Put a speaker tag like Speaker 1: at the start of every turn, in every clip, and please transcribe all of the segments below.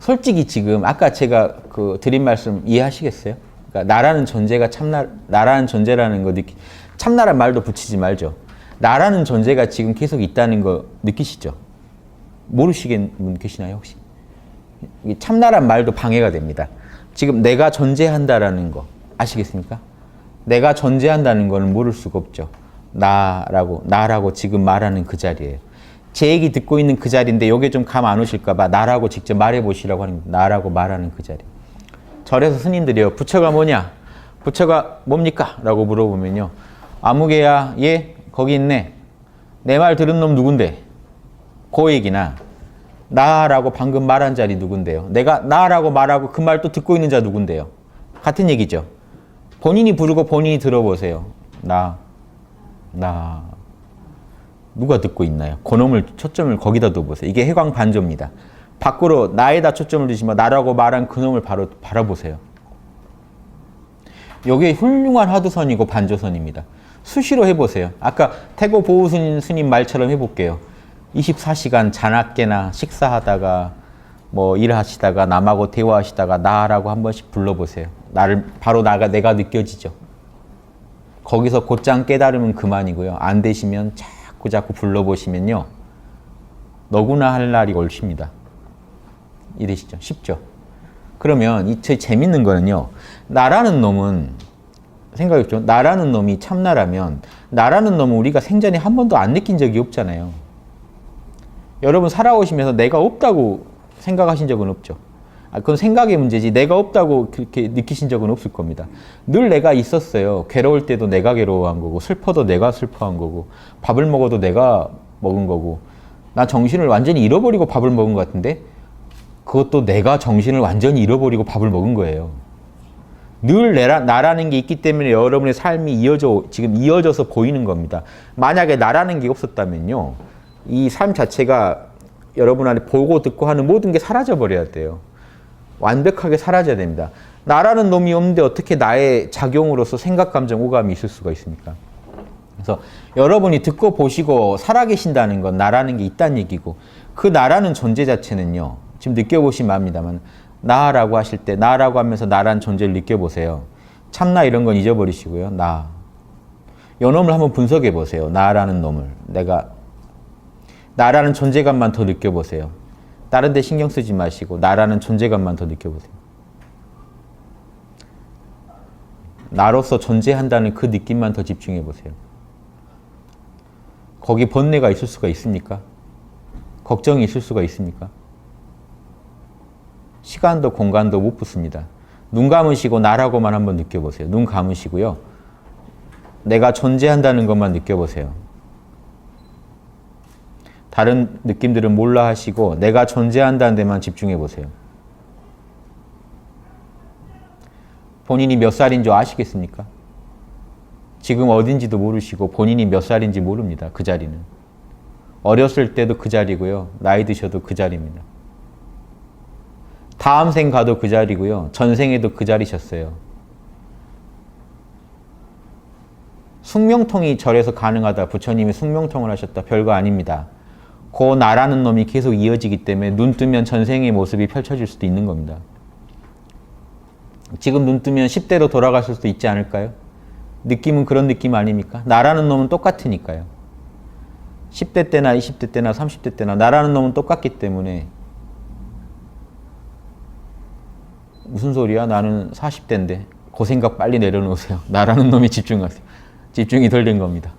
Speaker 1: 솔직히 지금 아까 제가 드린 말씀 이해하시겠어요? 그러니까 나라는 존재가 나라는 존재라는 거 참나란 말도 붙이지 말죠. 나라는 존재가 지금 계속 있다는 거 느끼시죠? 모르시겠는 분 계시나요, 혹시? 참나란 말도 방해가 됩니다. 지금 내가 존재한다라는 거 아시겠습니까? 내가 존재한다는 거는 모를 수가 없죠. 나라고 지금 말하는 그 자리예요. 제 얘기 듣고 있는 그 자리인데 이게 좀 감 안 오실까 봐 나라고 직접 말해 보시라고 하는 겁니다. 나라고 말하는 그 자리. 절에서 스님들이요. 부처가 뭐냐? 부처가 뭡니까? 라고 물어보면요. 아무개야, 예, 거기 있네. 내 말 들은 놈 누군데? 그 얘기나 나라고 방금 말한 자리 누군데요? 내가 나라고 말하고 그 말 또 듣고 있는 자 누군데요? 같은 얘기죠. 본인이 부르고 본인이 들어보세요. 나. 누가 듣고 있나요? 그놈을 초점을 거기다 둬보세요. 이게 해광반조입니다. 밖으로 나에다 초점을 두시면 나라고 말한 그놈을 바로 바라보세요. 이게 훌륭한 화두선이고 반조선입니다. 수시로 해보세요. 아까 태고 보우 스님 말처럼 해볼게요. 24시간 자나깨나 식사하다가 뭐 일하시다가 남하고 대화하시다가 나라고 한 번씩 불러보세요. 나를 바로 내가 느껴지죠. 거기서 곧장 깨달으면 그만이고요. 안 되시면 자꾸 불러보시면요. 너구나 할 날이 올십니다. 이러시죠. 쉽죠? 그러면 제일 재밌는 거는요. 나라는 놈은 생각해보죠. 나라는 놈이 참나라면 나라는 놈은 우리가 생전에 한 번도 안 느낀 적이 없잖아요. 여러분 살아오시면서 내가 없다고 생각하신 적은 없죠. 그건 생각의 문제지 내가 없다고 그렇게 느끼신 적은 없을 겁니다. 늘 내가 있었어요. 괴로울 때도 내가 괴로워한 거고 슬퍼도 내가 슬퍼한 거고 밥을 먹어도 내가 먹은 거고 나 정신을 완전히 잃어버리고 밥을 먹은 것 같은데 그것도 내가 정신을 완전히 잃어버리고 밥을 먹은 거예요. 늘 나라는 게 있기 때문에 여러분의 삶이 지금 이어져서 보이는 겁니다. 만약에 나라는 게 없었다면요. 이 삶 자체가 여러분 안에 보고 듣고 하는 모든 게 사라져 버려야 돼요. 완벽하게 사라져야 됩니다. 나라는 놈이 없는데 어떻게 나의 작용으로서 생각, 감정, 오감이 있을 수가 있습니까? 그래서 여러분이 듣고 보시고 살아계신다는 건 나라는 게 있다는 얘기고 그 나라는 존재 자체는요. 지금 느껴보시면 압니다만 나라고 하실 때 나라고 하면서 나라는 존재를 느껴보세요. 참나 이런 건 잊어버리시고요. 요 놈을 한번 분석해 보세요. 나라는 놈을. 나라는 존재감만 더 느껴보세요. 다른 데 신경 쓰지 마시고 나라는 존재감만 더 느껴보세요. 나로서 존재한다는 그 느낌만 더 집중해 보세요. 거기 번뇌가 있을 수가 있습니까? 걱정이 있을 수가 있습니까? 시간도 공간도 못 붙습니다. 눈 감으시고 나라고만 한번 느껴보세요. 눈 감으시고요. 내가 존재한다는 것만 느껴보세요. 다른 느낌들은 몰라 하시고 내가 존재한다는 데만 집중해 보세요. 본인이 몇 살인 줄 아시겠습니까? 지금 어딘지도 모르시고 본인이 몇 살인지 모릅니다. 그 자리는. 어렸을 때도 그 자리고요. 나이 드셔도 그 자리입니다. 다음 생 가도 그 자리고요. 전생에도 그 자리셨어요. 숙명통이 절에서 가능하다. 부처님이 숙명통을 하셨다. 별거 아닙니다. 그 나라는 놈이 계속 이어지기 때문에 눈 뜨면 전생의 모습이 펼쳐질 수도 있는 겁니다. 지금 눈 뜨면 10대로 돌아가실 수도 있지 않을까요? 느낌은 그런 느낌 아닙니까? 나라는 놈은 똑같으니까요. 10대 때나 20대 때나 30대 때나 나라는 놈은 똑같기 때문에 무슨 소리야? 나는 40대인데 그 생각 빨리 내려놓으세요. 나라는 놈이 집중하세요. 집중이 덜 된 겁니다.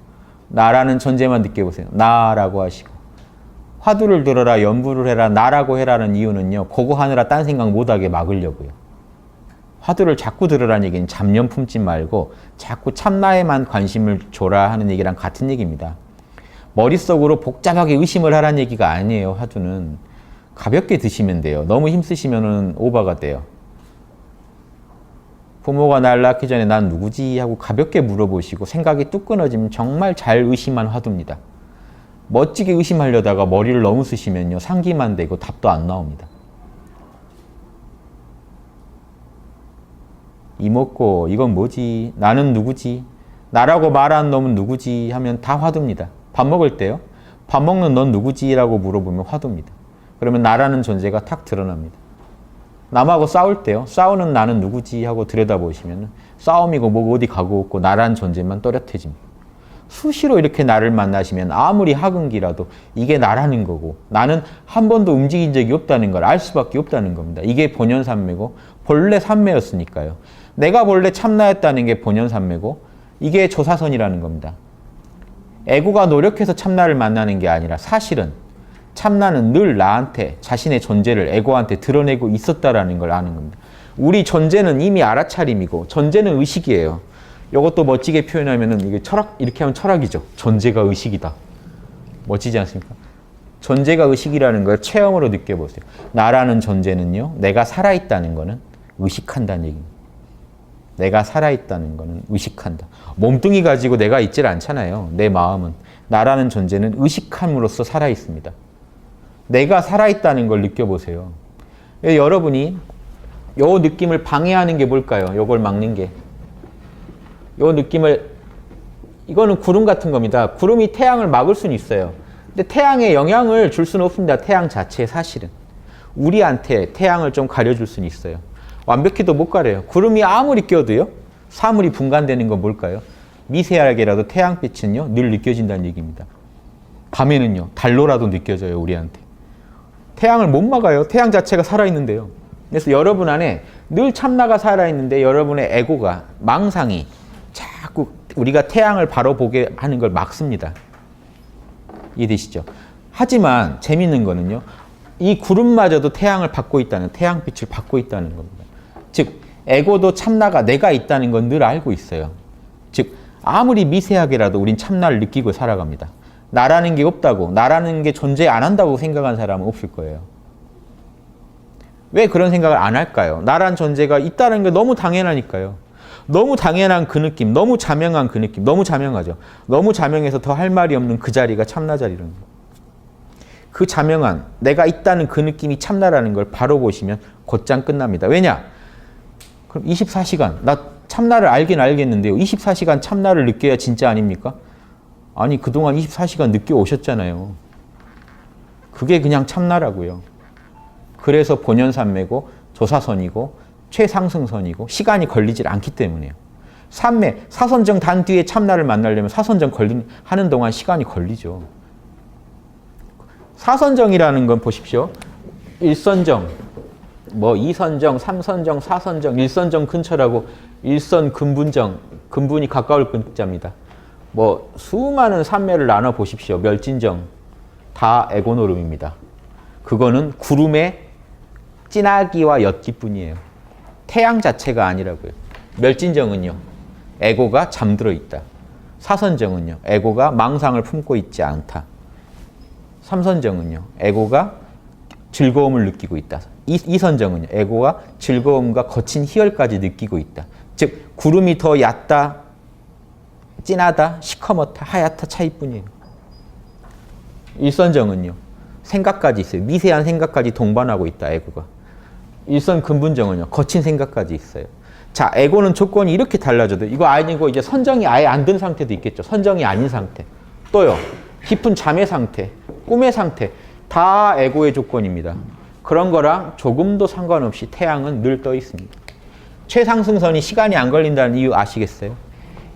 Speaker 1: 나라는 존재만 느껴보세요. 나라고 하시고 화두를 들어라, 연부를 해라, 나라고 해라는 이유는요. 그거 하느라 딴 생각 못하게 막으려고요. 화두를 자꾸 들으라는 얘기는 잡념 품지 말고 자꾸 참나에만 관심을 줘라 하는 얘기랑 같은 얘기입니다. 머릿속으로 복잡하게 의심을 하라는 얘기가 아니에요. 화두는 가볍게 드시면 돼요. 너무 힘쓰시면 오버가 돼요. 부모가 날 낳기 전에 난 누구지 하고 가볍게 물어보시고 생각이 뚝 끊어지면 정말 잘 의심한 화두입니다. 멋지게 의심하려다가 머리를 너무 쓰시면요. 상기만 되고 답도 안 나옵니다. 이먹고 이건 뭐지? 나는 누구지? 나라고 말하는 놈은 누구지? 하면 다 화두입니다. 밥 먹을 때요. 밥 먹는 넌 누구지? 라고 물어보면 화두입니다. 그러면 나라는 존재가 탁 드러납니다. 남하고 싸울 때요. 싸우는 나는 누구지 하고 들여다보시면 싸움이고 뭐고 어디 가고 없고 나라는 존재만 또렷해집니다. 수시로 이렇게 나를 만나시면 아무리 학은기라도 이게 나라는 거고 나는 한 번도 움직인 적이 없다는 걸 알 수밖에 없다는 겁니다. 이게 본연산매고 본래 산매였으니까요. 내가 본래 참나였다는 게 본연산매고 이게 조사선이라는 겁니다. 에고가 노력해서 참나를 만나는 게 아니라 사실은 참나는 늘 나한테 자신의 존재를 에고한테 드러내고 있었다라는 걸 아는 겁니다. 우리 존재는 이미 알아차림이고 존재는 의식이에요. 이것도 멋지게 표현하면은 이게 철학, 이렇게 하면 철학이죠. 존재가 의식이다. 멋지지 않습니까? 존재가 의식이라는 걸 체험으로 느껴보세요. 나라는 존재는요, 내가 살아있다는 거는 의식한다는 얘기입니다. 내가 살아있다는 거는 의식한다. 몸뚱이 가지고 내가 있질 않잖아요. 내 마음은. 나라는 존재는 의식함으로써 살아있습니다. 내가 살아있다는 걸 느껴보세요. 여러분이 요 느낌을 방해하는 게 뭘까요? 요걸 막는 게. 요 느낌을, 이거는 구름 같은 겁니다. 구름이 태양을 막을 수는 있어요. 근데 태양에 영향을 줄 수는 없습니다. 태양 자체 사실은. 우리한테 태양을 좀 가려줄 수는 있어요. 완벽히도 못 가려요. 구름이 아무리 껴도요. 사물이 분간되는 건 뭘까요? 미세하게라도 태양빛은요. 늘 느껴진다는 얘기입니다. 밤에는요. 달로라도 느껴져요. 우리한테. 태양을 못 막아요. 태양 자체가 살아있는데요. 그래서 여러분 안에 늘 참나가 살아있는데 여러분의 에고가, 망상이 자꾸 우리가 태양을 바로 보게 하는 걸 막습니다. 이해되시죠? 하지만 재밌는 거는요. 이 구름마저도 태양을 받고 있다는, 태양빛을 받고 있다는 겁니다. 즉 에고도 참나가 내가 있다는 건 늘 알고 있어요. 즉 아무리 미세하게라도 우린 참나를 느끼고 살아갑니다. 나라는 게 없다고, 나라는 게 존재 안 한다고 생각한 사람은 없을 거예요. 왜 그런 생각을 안 할까요? 나란 존재가 있다는 게 너무 당연하니까요. 너무 당연한 그 느낌, 너무 자명한 그 느낌, 너무 자명하죠. 너무 자명해서 더 할 말이 없는 그 자리가 참나 자리라는 거예요. 그 자명한 내가 있다는 그 느낌이 참나라는 걸 바로 보시면 곧장 끝납니다. 왜냐? 그럼 24시간, 나 참나를 알긴 알겠는데요. 24시간 참나를 느껴야 진짜 아닙니까? 아니, 그동안 24시간 느껴 오셨잖아요. 그게 그냥 참나라고요. 그래서 본연산매고 조사선이고 최상승선이고 시간이 걸리질 않기 때문에요. 산매, 사선정 단 뒤에 참나를 만나려면 사선정 하는 동안 시간이 걸리죠. 사선정이라는 건 보십시오. 일선정, 뭐 2선정, 3선정, 4선정, 1선정 근처라고 일선 근분정, 근분이 가까울 근자입니다. 뭐 수많은 산매를 나눠 보십시오. 멸진정, 다 에고노름입니다. 그거는 구름의 진하기와 옅기뿐이에요. 태양 자체가 아니라고요. 멸진정은요. 에고가 잠들어 있다. 사선정은요. 에고가 망상을 품고 있지 않다. 삼선정은요. 에고가 즐거움을 느끼고 있다. 이선정은요. 에고가 즐거움과 거친 희열까지 느끼고 있다. 즉 구름이 더 얕다, 진하다, 시커멓다, 하얗다 차이뿐이에요. 일선정은요. 생각까지 있어요. 미세한 생각까지 동반하고 있다. 에고가. 일선 근분정은요. 거친 생각까지 있어요. 자, 에고는 조건이 이렇게 달라져도 이거 아니고 이제 선정이 아예 안 든 상태도 있겠죠. 선정이 아닌 상태. 또요. 깊은 잠의 상태, 꿈의 상태. 다 에고의 조건입니다. 그런 거랑 조금도 상관없이 태양은 늘 떠 있습니다. 최상승선이 시간이 안 걸린다는 이유 아시겠어요?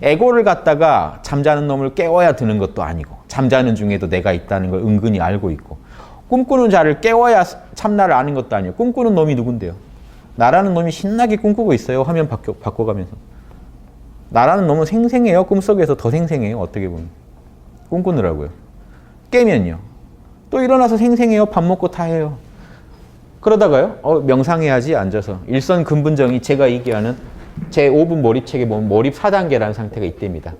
Speaker 1: 에고를 갖다가 잠자는 놈을 깨워야 드는 것도 아니고 잠자는 중에도 내가 있다는 걸 은근히 알고 있고 꿈꾸는 자를 깨워야 참나를 아는 것도 아니에요. 꿈꾸는 놈이 누군데요? 나라는 놈이 신나게 꿈꾸고 있어요. 화면 바꿔가면서. 나라는 놈은 생생해요. 꿈속에서 더 생생해요. 어떻게 보면. 꿈꾸느라고요. 깨면요. 또 일어나서 생생해요. 밥 먹고 다 해요. 그러다가요. 명상해야지 앉아서. 일선 근분정이 제가 얘기하는 제 5분 몰입책에 보면 몰입 4단계라는 상태가 있답니다.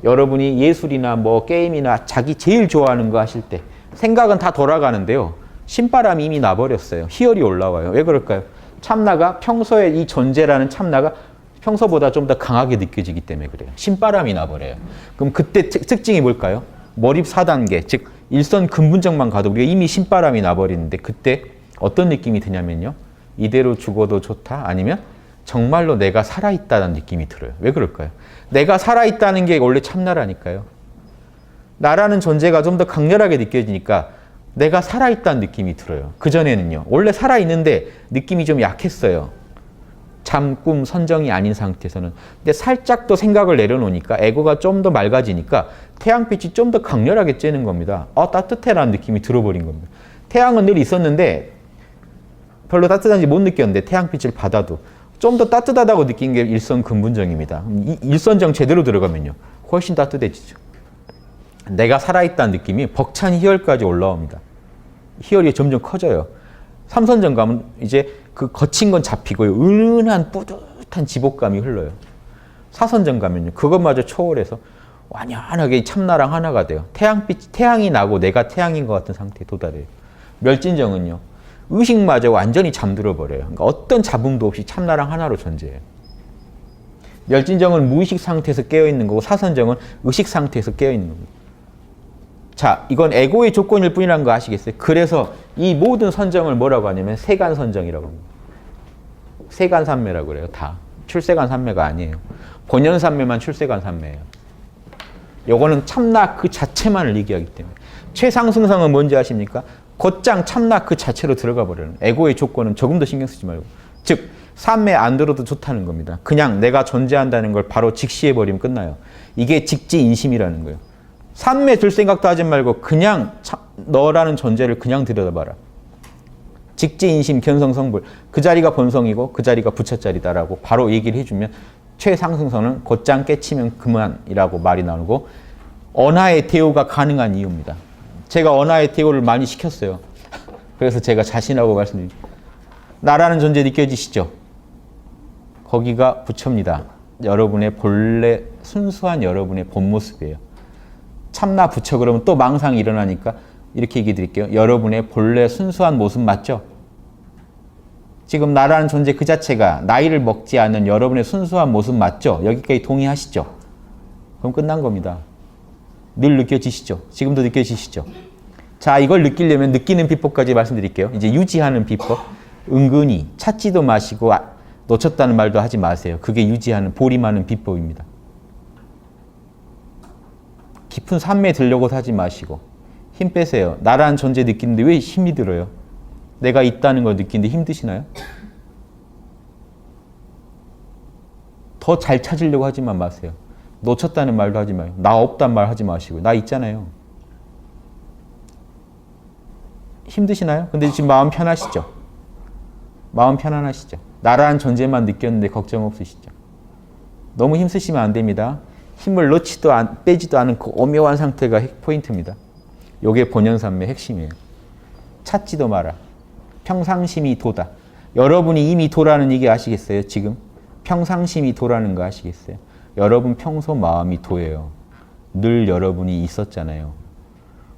Speaker 1: 여러분이 예술이나 뭐 게임이나 자기 제일 좋아하는 거 하실 때 생각은 다 돌아가는데요. 신바람이 이미 나버렸어요. 희열이 올라와요. 왜 그럴까요? 참나가 평소에 이 존재라는 참나가 평소보다 좀 더 강하게 느껴지기 때문에 그래요. 신바람이 나버려요. 그럼 그때 특징이 뭘까요? 몰입 4단계, 즉 일선 근분정만 가도 우리가 이미 신바람이 나버리는데 그때 어떤 느낌이 드냐면요. 이대로 죽어도 좋다? 아니면 정말로 내가 살아있다는 느낌이 들어요. 왜 그럴까요? 내가 살아있다는 게 원래 참나라니까요. 나라는 존재가 좀 더 강렬하게 느껴지니까 내가 살아있다는 느낌이 들어요. 그전에는요. 원래 살아있는데 느낌이 좀 약했어요. 잠, 꿈, 선정이 아닌 상태에서는. 근데 살짝 더 생각을 내려놓으니까 에고가 좀 더 맑아지니까 태양빛이 좀 더 강렬하게 쬐는 겁니다. 따뜻해라는 느낌이 들어버린 겁니다. 태양은 늘 있었는데 별로 따뜻한지 못 느꼈는데 태양빛을 받아도 좀 더 따뜻하다고 느낀 게 일선 근본정입니다. 이 일선정 제대로 들어가면요. 훨씬 따뜻해지죠. 내가 살아있다는 느낌이 벅찬 희열까지 올라옵니다. 희열이 점점 커져요. 삼선정 가면 이제 그 거친 건 잡히고요. 은은한 뿌듯한 지복감이 흘러요. 사선정 가면요. 그것마저 초월해서 완연하게 참나랑 하나가 돼요. 태양이 나고 내가 태양인 것 같은 상태에 도달해요. 멸진정은요. 의식마저 완전히 잠들어 버려요. 그러니까 어떤 잡음도 없이 참나랑 하나로 존재해요. 멸진정은 무의식 상태에서 깨어있는 거고 사선정은 의식 상태에서 깨어있는 겁니다. 자, 이건 에고의 조건일 뿐이라는 거 아시겠어요? 그래서 이 모든 선정을 뭐라고 하냐면 세간선정이라고 합니다. 세간삼매라고 그래요. 다. 출세간삼매가 아니에요. 본연삼매만 출세간삼매예요. 요거는 참나 그 자체만을 얘기하기 때문에. 최상승성은 뭔지 아십니까? 곧장 참나 그 자체로 들어가 버려요. 에고의 조건은 조금도 신경 쓰지 말고. 즉, 삼매 안 들어도 좋다는 겁니다. 그냥 내가 존재한다는 걸 바로 직시해버리면 끝나요. 이게 직지인심이라는 거예요. 삼매 들 생각도 하지 말고 그냥 너라는 존재를 그냥 들여다봐라. 직지인심 견성성불. 그 자리가 본성이고 그 자리가 부처자리다라고 바로 얘기를 해주면 최상승선은 곧장 깨치면 그만이라고 말이 나오고 언하의 대오가 가능한 이유입니다. 제가 언하의 대오를 많이 시켰어요. 그래서 제가 자신하고 말씀드립니다. 나라는 존재 느껴지시죠? 거기가 부처입니다. 여러분의 본래 순수한 여러분의 본 모습이에요. 참나 부처 그러면 또 망상이 일어나니까 이렇게 얘기 드릴게요. 여러분의 본래 순수한 모습 맞죠? 지금 나라는 존재 그 자체가 나이를 먹지 않은 여러분의 순수한 모습 맞죠? 여기까지 동의하시죠? 그럼 끝난 겁니다. 늘 느껴지시죠? 지금도 느껴지시죠? 자, 이걸 느끼려면 느끼는 비법까지 말씀드릴게요. 이제 유지하는 비법. 은근히 찾지도 마시고 놓쳤다는 말도 하지 마세요. 그게 유지하는 보림하는 비법입니다. 깊은 산매에 들려고 하지 마시고 힘 빼세요. 나라는 존재 느끼는데 왜 힘이 들어요? 내가 있다는 걸 느끼는데 힘드시나요? 더 잘 찾으려고 하지만 마세요. 놓쳤다는 말도 하지 마요. 나 없단 말 하지 마시고. 나 있잖아요. 힘드시나요? 근데 지금 마음 편하시죠? 마음 편안하시죠? 나라는 존재만 느꼈는데 걱정 없으시죠? 너무 힘쓰시면 안 됩니다. 힘을 넣지도 빼지도 않은 그 오묘한 상태가 포인트입니다. 요게 본연삼매의 핵심이에요. 찾지도 마라. 평상심이 도다. 여러분이 이미 도라는 얘기 아시겠어요? 지금? 평상심이 도라는 거 아시겠어요? 여러분 평소 마음이 도예요. 늘 여러분이 있었잖아요.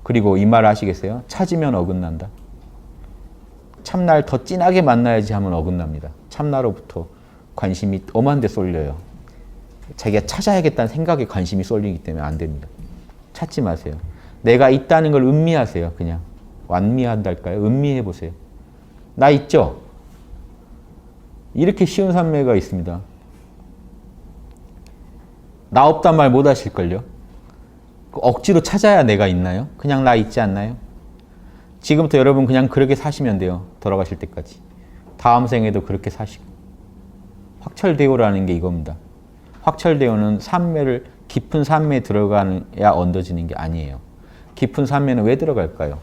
Speaker 1: 그리고 이 말 아시겠어요? 찾으면 어긋난다. 참나를 더 진하게 만나야지 하면 어긋납니다. 참나로부터 관심이 엄한 데 쏠려요. 자기가 찾아야겠다는 생각에 관심이 쏠리기 때문에 안 됩니다. 찾지 마세요. 내가 있다는 걸 음미하세요. 그냥 완미한달까요? 음미해 보세요. 나 있죠? 이렇게 쉬운 삼매가 있습니다. 나 없단 말 못 하실걸요? 억지로 찾아야 내가 있나요? 그냥 나 있지 않나요? 지금부터 여러분 그냥 그렇게 사시면 돼요. 돌아가실 때까지. 다음 생에도 그렇게 사시고. 확철대오라는 게 이겁니다. 확철대오는 삼매를 깊은 삼매에 들어가야 얻어지는 게 아니에요. 깊은 삼매는 왜 들어갈까요?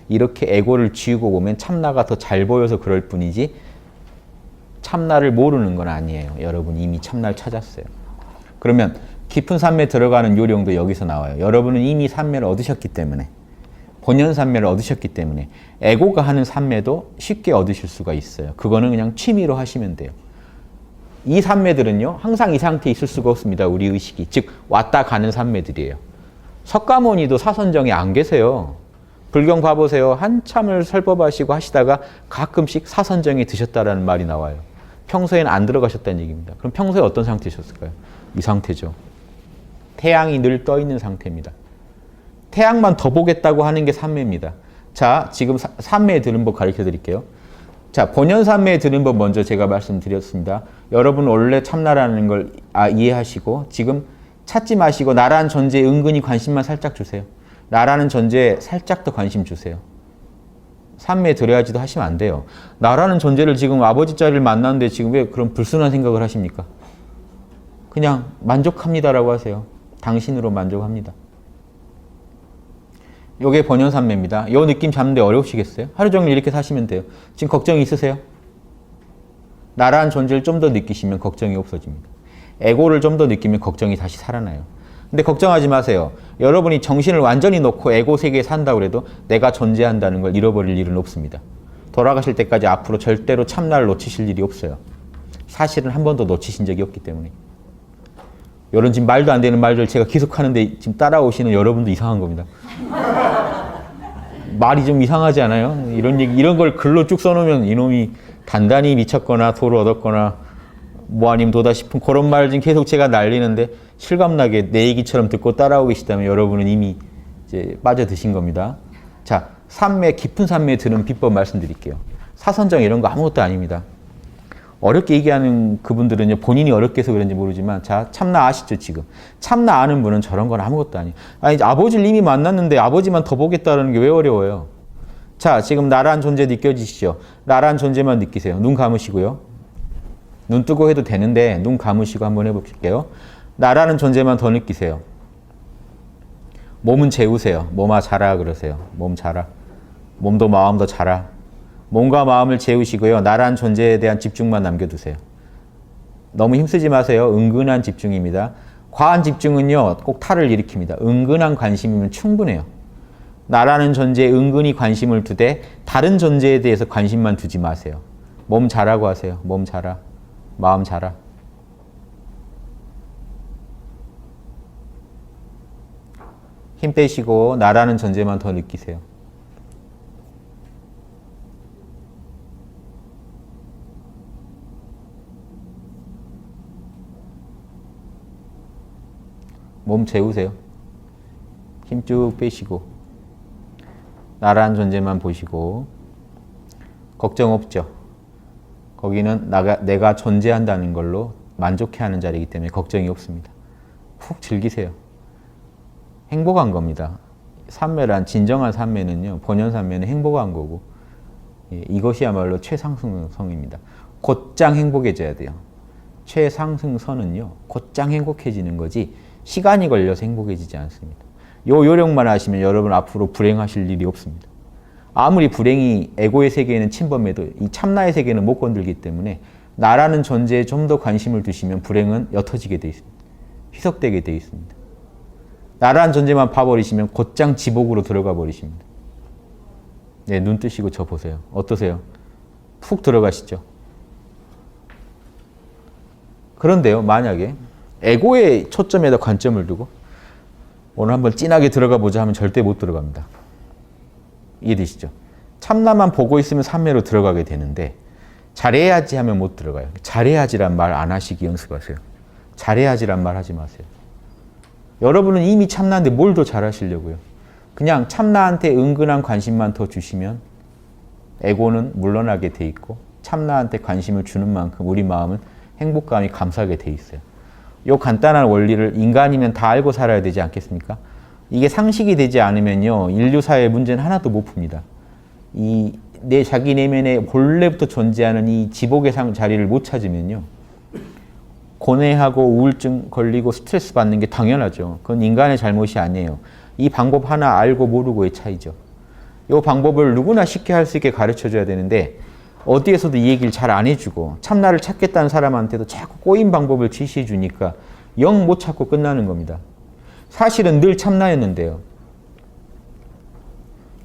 Speaker 1: 이렇게 에고를 지우고 보면 참나가 더 잘 보여서 그럴 뿐이지 참나를 모르는 건 아니에요. 여러분이 이미 참나를 찾았어요. 그러면 깊은 삼매에 들어가는 요령도 여기서 나와요. 여러분은 이미 삼매를 얻으셨기 때문에 본연 삼매를 얻으셨기 때문에 에고가 하는 삼매도 쉽게 얻으실 수가 있어요. 그거는 그냥 취미로 하시면 돼요. 이 삼매들은요. 항상 이 상태에 있을 수가 없습니다. 우리 의식이. 즉 왔다 가는 삼매들이에요. 석가모니도 사선정에 안 계세요. 불경 봐보세요. 한참을 설법하시고 하시다가 가끔씩 사선정에 드셨다라는 말이 나와요. 평소에는 안 들어가셨다는 얘기입니다. 그럼 평소에 어떤 상태셨을까요? 이 상태죠. 태양이 늘 떠 있는 상태입니다. 태양만 더 보겠다고 하는 게 삼매입니다. 자, 지금 삼매에 들은 법 가르쳐 드릴게요. 자, 본연 삼매에 들은 법 먼저 제가 말씀드렸습니다. 여러분 원래 참나라는 걸 이해하시고 지금 찾지 마시고 나라는 존재에 은근히 관심만 살짝 주세요. 나라는 존재에 살짝 더 관심 주세요. 삼매 들어야지도 하시면 안 돼요. 나라는 존재를 지금 아버지 자리를 만났는데 지금 왜 그런 불순한 생각을 하십니까? 그냥 만족합니다라고 하세요. 당신으로 만족합니다. 요게 번연삼매입니다. 요 느낌 잡는데 어려우시겠어요? 하루 종일 이렇게 사시면 돼요. 지금 걱정이 있으세요? 나라는 존재를 좀 더 느끼시면 걱정이 없어집니다. 에고를 좀 더 느끼면 걱정이 다시 살아나요. 근데 걱정하지 마세요. 여러분이 정신을 완전히 놓고 에고 세계에 산다고 해도 내가 존재한다는 걸 잃어버릴 일은 없습니다. 돌아가실 때까지 앞으로 절대로 참나를 놓치실 일이 없어요. 사실은 한 번도 놓치신 적이 없기 때문에. 이런 지금 말도 안 되는 말들 제가 계속 하는데 지금 따라오시는 여러분도 이상한 겁니다. 말이 좀 이상하지 않아요? 이런 얘기, 이런 걸 글로 쭉 써놓으면 이놈이 단단히 미쳤거나 도를 얻었거나 뭐 아니면 도다 싶은 그런 말 지금 계속 제가 날리는데 실감나게 내 얘기처럼 듣고 따라오고 계시다면 여러분은 이미 이제 빠져드신 겁니다. 자, 삼매, 깊은 삼매에 드는 비법 말씀드릴게요. 사선정 이런 거 아무것도 아닙니다. 어렵게 얘기하는 그분들은요, 본인이 어렵게 해서 그런지 모르지만, 자, 참나 아시죠, 지금? 참나 아는 분은 저런 건 아무것도 아니에요. 아니, 아버지를 이미 만났는데 아버지만 더 보겠다는 게 왜 어려워요? 자, 지금 나란 존재 느껴지시죠? 나란 존재만 느끼세요. 눈 감으시고요. 눈 뜨고 해도 되는데, 눈 감으시고 한번 해볼게요. 나라는 존재만 더 느끼세요. 몸은 재우세요. 몸아 자라 그러세요. 몸 자라. 몸도 마음도 자라. 몸과 마음을 재우시고요. 나란 존재에 대한 집중만 남겨두세요. 너무 힘쓰지 마세요. 은근한 집중입니다. 과한 집중은요, 꼭 탈을 일으킵니다. 은근한 관심이면 충분해요. 나라는 존재에 은근히 관심을 두되 다른 존재에 대해서 관심만 두지 마세요. 몸 자라고 하세요. 몸 자라. 마음 자라. 힘 빼시고 나라는 존재만 더 느끼세요. 몸 재우세요. 힘 쭉 빼시고 나라는 존재만 보시고 걱정 없죠. 거기는 내가 존재한다는 걸로 만족해하는 자리이기 때문에 걱정이 없습니다. 푹 즐기세요. 행복한 겁니다. 삼매란 진정한 삼매는요. 본연삼매는 행복한 거고 이것이야말로 최상승성입니다. 곧장 행복해져야 돼요. 최상승선은요. 곧장 행복해지는 거지 시간이 걸려서 행복해지지 않습니다. 요 요령만 하시면 여러분 앞으로 불행하실 일이 없습니다. 아무리 불행이 에고의 세계에는 침범해도 이 참나의 세계는 못 건들기 때문에 나라는 존재에 좀 더 관심을 두시면 불행은 옅어지게 돼 있습니다. 희석되게 돼 있습니다. 나라는 존재만 봐버리시면 곧장 지복으로 들어가 버리십니다. 네, 눈 뜨시고 저 보세요. 어떠세요? 푹 들어가시죠? 그런데요, 만약에 에고의 초점에다 관점을 두고 오늘 한번 진하게 들어가 보자 하면 절대 못 들어갑니다. 이해되시죠? 참나만 보고 있으면 삼매로 들어가게 되는데 잘해야지 하면 못 들어가요. 잘해야지란 말 안 하시기 연습하세요. 잘해야지란 말 하지 마세요. 여러분은 이미 참나인데 뭘 더 잘하시려고요? 그냥 참나한테 은근한 관심만 더 주시면 에고는 물러나게 돼 있고 참나한테 관심을 주는 만큼 우리 마음은 행복감이 감싸게 돼 있어요. 이 간단한 원리를 인간이면 다 알고 살아야 되지 않겠습니까? 이게 상식이 되지 않으면요, 인류사의 문제는 하나도 못 풉니다. 자기 내면에 본래부터 존재하는 이 지복의 자리를 못 찾으면요, 고뇌하고 우울증 걸리고 스트레스 받는 게 당연하죠. 그건 인간의 잘못이 아니에요. 이 방법 하나 알고 모르고의 차이죠. 이 방법을 누구나 쉽게 할 수 있게 가르쳐줘야 되는데 어디에서도 이 얘기를 잘 안 해주고 참나를 찾겠다는 사람한테도 자꾸 꼬인 방법을 지시해 주니까 영 못 찾고 끝나는 겁니다. 사실은 늘 참나였는데요.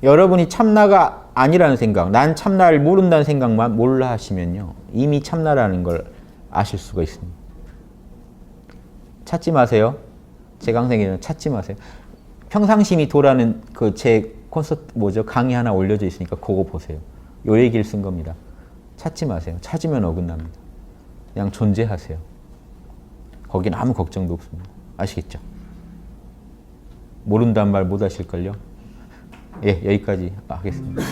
Speaker 1: 여러분이 참나가 아니라는 생각, 난 참나를 모른다는 생각만 몰라 하시면요, 이미 참나라는 걸 아실 수가 있습니다. 찾지 마세요. 제 강생에는 찾지 마세요. 평상심이 도라는 그 제 콘서트 강의 하나 올려져 있으니까 그거 보세요. 요 얘기를 쓴 겁니다. 찾지 마세요. 찾으면 어긋납니다. 그냥 존재하세요. 거긴 아무 걱정도 없습니다. 아시겠죠? 모른다는 말 못 하실걸요? 예, 여기까지 하겠습니다.